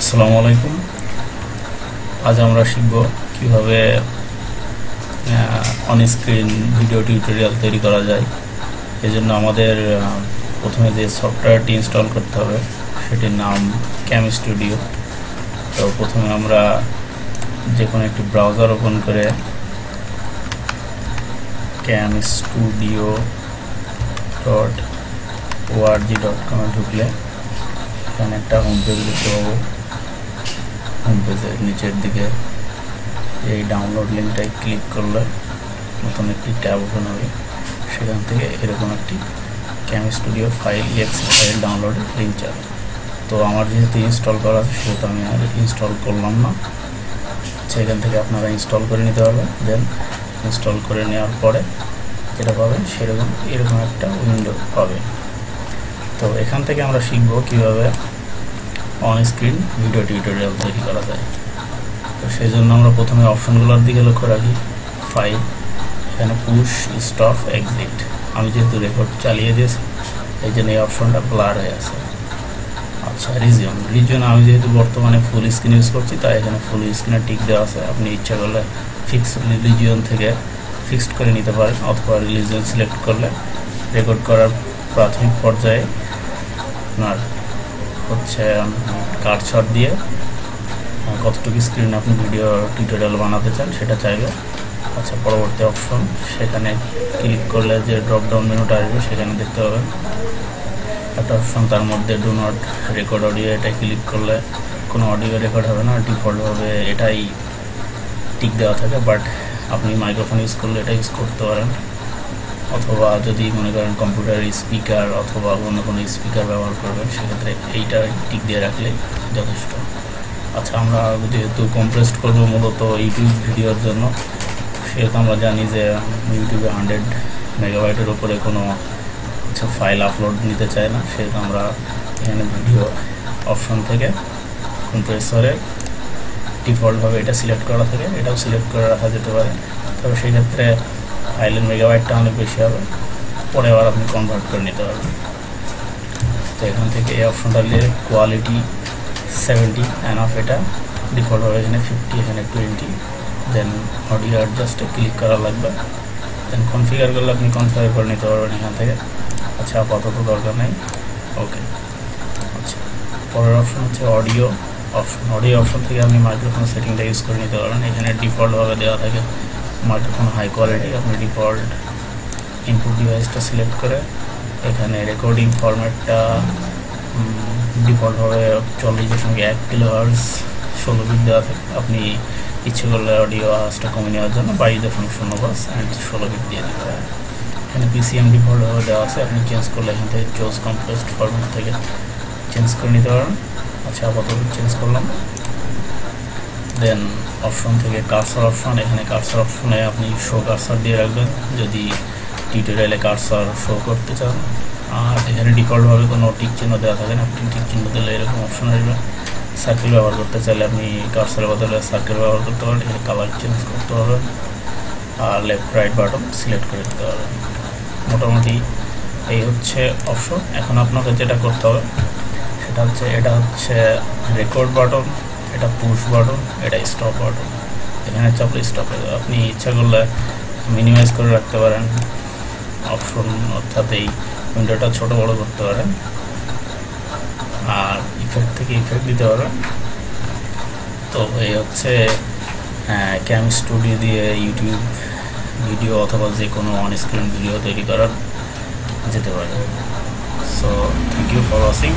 আসসালামু আলাইকুম। আজ আমরা শিখব কিভাবে অন স্ক্রিন ভিডিও টিউটোরিয়াল তৈরি করা যায়। এজন্য আমাদের প্রথমে যে সফটওয়্যারটি ইনস্টল করতে হবে সেটির নাম ক্যাম স্টুডিও। তো প্রথমে আমরা যে কোনো একটি ব্রাউজার ওপেন করে camstudio.org.com এ ঢুকলে এখানে একটা হোম পেজ দেখতে পাবো। হোম পেজের নিচের দিকে এই ডাউনলোড লিঙ্কটায় ক্লিক করলে নতুন একটি ট্যাব ওপেন হবে। সেখান থেকে এরকম একটি Cam Studio file exe file ডাউনলোডের লিঙ্ক যাবে। তো আমার যেহেতু ইনস্টল করা আছে সেহেতু আমি আর ইনস্টল করলাম না। সেখান থেকে আপনারা ইনস্টল করে নিতে পারবেন। দেন ইনস্টল করে নেওয়ার পরে যেটা পাবেন সেরকম এরকম একটা উইন্ডো পাবেন। তো এখান থেকে আমরা শিখব কিভাবে অন স্ক্রিন ভিডিও টিউটোরিয়াল তৈরি করা যায়। তো সেই জন্য আমরা প্রথমে অপশনগুলোর দিকে লক্ষ্য রাখি। ফাইল, এখানে পুশ স্টপ এক্সিট। আমি যেহেতু রেকর্ড চালিয়ে দিয়েছি এই জন্য এই অপশনটা ব্লার হয়ে আছে। আচ্ছা, রিজিয়ন আমি যেহেতু বর্তমানে ফুল স্ক্রিন ইউজ করছি তাই এখানে ফুল স্ক্রিনে টিক দেওয়া আছে। আপনি ইচ্ছা করলে ফিক্সড রিজিয়ন থেকে ফিক্সড করে নিতে পারেন, অথবা রিজিয়ন সিলেক্ট করলে রেকর্ড করার প্রাথমিক পর্যায়ে আপনার হচ্ছে কাটশট দিয়ে কতটুকু স্ক্রিন আপনি ভিডিও টিউটোরিয়াল বানাতে চান সেটা চাইবে। আচ্ছা, পরবর্তী অপশন, সেখানে ক্লিক করলে যে ড্রপ ডাউন মেনুটা আসবে সেখানে দেখতে পাবেন একটা অপশন, তার মধ্যে ডু নট রেকর্ড অডিও। এটা ক্লিক করলে কোনো অডিও রেকর্ড হবে না, ডিফল্টভাবে এটাই টিক দেওয়া থাকে। বাট আপনি মাইক্রোফোন ইউজ করলে এটা ইউজ করতে পারেন, অথবা যদি মনে করেন কম্পিউটার স্পিকার অথবা অন্য কোনো স্পিকার ব্যবহার করবেন সেক্ষেত্রে এইটা টিক দিয়ে রাখলে যথেষ্ট। আচ্ছা, আমরা যেহেতু কম্প্রেসড করবো মূলত ইউটিউব ভিডিওর জন্য, সেহেতু আমরা জানি যে ইউটিউবে 100 মেগাবাইটের উপরে কোনো ফাইল আপলোড নিতে চায় না। সেহেতু আমরা এখানে ভিডিও অপশন থেকে কম্প্রেসরে ডিফল্টভাবে এটা সিলেক্ট করা থাকে, এটাও সিলেক্ট করে রাখা যেতে পারে। তবে সেই ক্ষেত্রে ফাইলের মেগাবাইটটা অনেক বেশি হবে, পরে আবার আপনি কনভার্ট করে নিতে পারবেন। তো এখান থেকে এই অপশনটা নিয়ে কোয়ালিটি 70 অফ, এটা ডিফল্টভাবে এখানে 50, এখানে 20। দেন অডিও অ্যাডজাস্টে ক্লিক করা লাগবে। দেন কনফিগার করলে আপনি কনফিগার করে নিতে পারবেন এখান থেকে। আচ্ছা, আপাতত দরকার নেই, ওকে। আচ্ছা, পরের অপশন হচ্ছে অডিও অপশন। অডিও অপশন থেকে আপনি মাইক্রোফোন সেটিংটা ইউজ করে নিতে পারবেন। এখানে ডিফল্টভাবে দেওয়া থাকে মাইক্রোফোন হাই কোয়ালিটি। আপনি ডিফল্ট ইনপুট ডিভাইসটা সিলেক্ট করে এখানে রেকর্ডিং ফরম্যাটটা ডিফল্টভাবে 40.1 কিলোহার্টজ 16 বিট দেওয়া থাকে। আপনি ইচ্ছে করলে অডিও আওয়াজটা কমে নেওয়ার জন্য 22.0 অ্যান্ড 16 বিট দিয়ে দিতে পারেন। এখানে পিসিএম ডিফল্টভাবে দেওয়া আছে, আপনি চেঞ্জ করলে এখান থেকে চোজ কম্প্রেসড ফরম্যাট থেকে চেঞ্জ করে নিতে পারেন। আচ্ছা, আপাতত চেঞ্জ করলাম। দেন অপশন থেকে কার্সার অপশন, এখানে কার্সার অপশনে আপনি শো কার্সার দিয়ে রাখবেন যদি টিউটোরিয়ালে কার্সার শো করতে চান। আর এখানে ডিফল্টভাবে কোনো টিক চিহ্ন দেওয়া থাকে না, আপনি টিক চিহ্ন দিলে এরকম অপশন আসবে। সার্কেল ব্যবহার করতে চাইলে আপনি কার্সারের বদলে সার্কেল ব্যবহার করতে পারেন। এখানে কালার চেঞ্জ করতে পারবেন আর লেফট রাইট বাটন সিলেক্ট করে দিতে পারবেন। মোটামুটি এই হচ্ছে অপশন। এখন আপনাকে যেটা করতে হবে সেটা হচ্ছে, এটা হচ্ছে রেকর্ড বাটন, এটা পুশ বাটন, এটা স্টপ বাটন। এখানে চাপলে স্টপ হয়ে যাবে। আপনি ইচ্ছা করলে মিনিমাইজ করে রাখতে পারেন অপশন, অর্থাৎ এই উইন্ডোটা ছোট বড় করতে পারেন। আর ইফেক্ট থেকে ইফেক্ট দিতে পারেন। তো এই হচ্ছে ক্যাম স্টুডিও দিয়ে ইউটিউব ভিডিও অথবা যে কোনো অন স্ক্রিন ভিডিও তৈরি করা যেতে পারে। So thank you for watching.